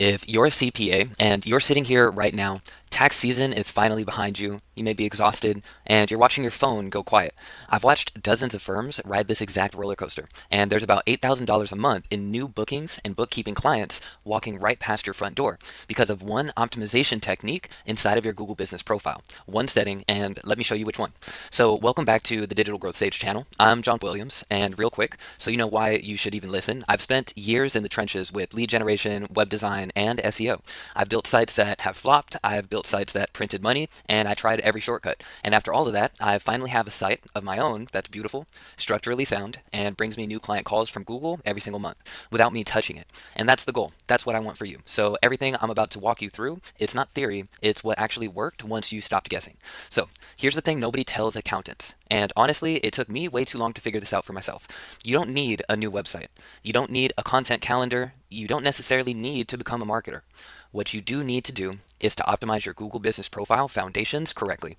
If you're a CPA and you're sitting here right now, tax season is finally behind you, you may be exhausted, and you're watching your phone go quiet. I've watched dozens of firms ride this exact roller coaster, and there's about $8,000 a month in new bookings and bookkeeping clients walking right past your front door because of one optimization technique inside of your Google Business profile. One setting, and let me show you which one. So, welcome back to the Digital Growth Stage channel. I'm John Williams, and real quick, so you know why you should even listen, I've spent years in the trenches with lead generation, web design, and SEO. I've built sites that have flopped, I've built sites that printed money, and I tried every shortcut. And after all of that, I finally have a site of my own that's beautiful, structurally sound, and brings me new client calls from Google every single month without me touching it. And that's the goal. That's what I want for you. So everything I'm about to walk you through, it's not theory, it's what actually worked once you stopped guessing. So here's the thing nobody tells accountants. And honestly, it took me way too long to figure this out for myself. You don't need a new website. You don't need a content calendar. You don't necessarily need to become a marketer. What you do need to do is to optimize your Google Business Profile foundations correctly.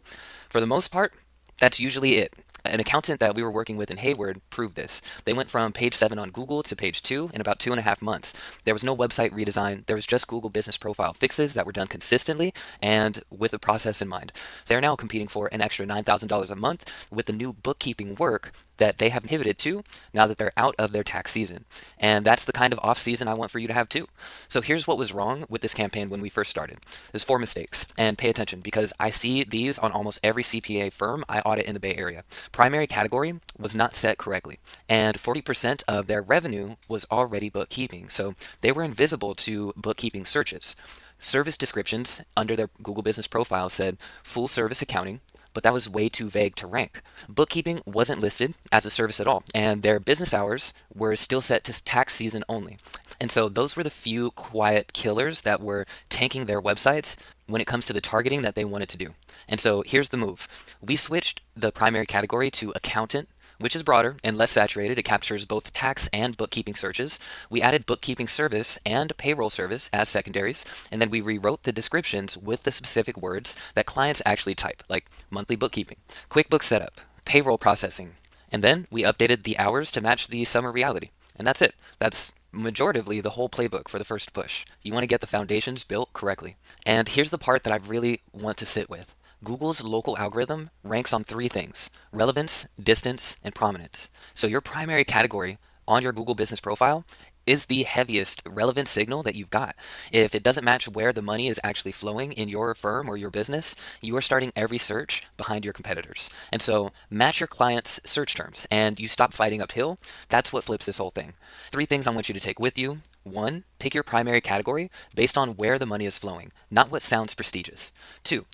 For the most part, that's usually it. An accountant that we were working with in Hayward proved this. They went from page 7 on Google to page 2 in about 2.5 months. There was no website redesign. There was just Google Business Profile fixes that were done consistently and with a process in mind. So they're now competing for an extra $9,000 a month with the new bookkeeping work that they have pivoted to now that they're out of their tax season. And that's the kind of off season I want for you to have too. So here's what was wrong with this campaign when we first started. There's 4 mistakes, and pay attention because I see these on almost every CPA firm I audit in the Bay Area. Primary category was not set correctly, and 40% of their revenue was already bookkeeping, so they were invisible to bookkeeping searches. Service descriptions under their Google Business Profile said full service accounting, but that was way too vague to rank. Bookkeeping wasn't listed as a service at all, and their business hours were still set to tax season only. And so those were the few quiet killers that were tanking their websites when it comes to the targeting that they wanted to do. And so here's the move. We switched the primary category to accountant, which is broader and less saturated. It captures both tax and bookkeeping searches. We added bookkeeping service and payroll service as secondaries, and then we rewrote the descriptions with the specific words that clients actually type, like monthly bookkeeping, QuickBooks setup, payroll processing. And then we updated the hours to match the summer reality. And that's it. That's majoritively the whole playbook for the first push. You want to get the foundations built correctly. And here's the part that I really want to sit with. Google's local algorithm ranks on 3 things: relevance, distance, and prominence. So your primary category on your Google Business Profile is the heaviest relevant signal that you've got. If it doesn't match where the money is actually flowing in your firm or your business, you are starting every search behind your competitors. And so match your clients' search terms and you stop fighting uphill. That's what flips this whole thing. 3 things I want you to take with you. 1, pick your primary category based on where the money is flowing, not what sounds prestigious. 2,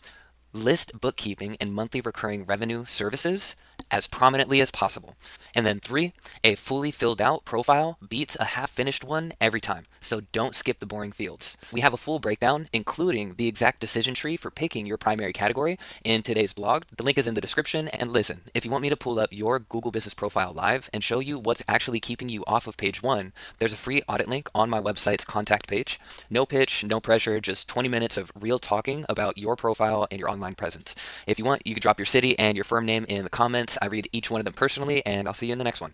list bookkeeping and monthly recurring revenue services as prominently as possible. And then 3, a fully filled out profile beats a half finished one every time. So don't skip the boring fields. We have a full breakdown, including the exact decision tree for picking your primary category in today's blog. The link is in the description. And listen, if you want me to pull up your Google Business Profile live and show you what's actually keeping you off of page 1, there's a free audit link on my website's contact page. No pitch, no pressure, just 20 minutes of real talking about your profile and your online presence. If you want, you can drop your city and your firm name in the comments. I read each one of them personally, and I'll see you in the next one.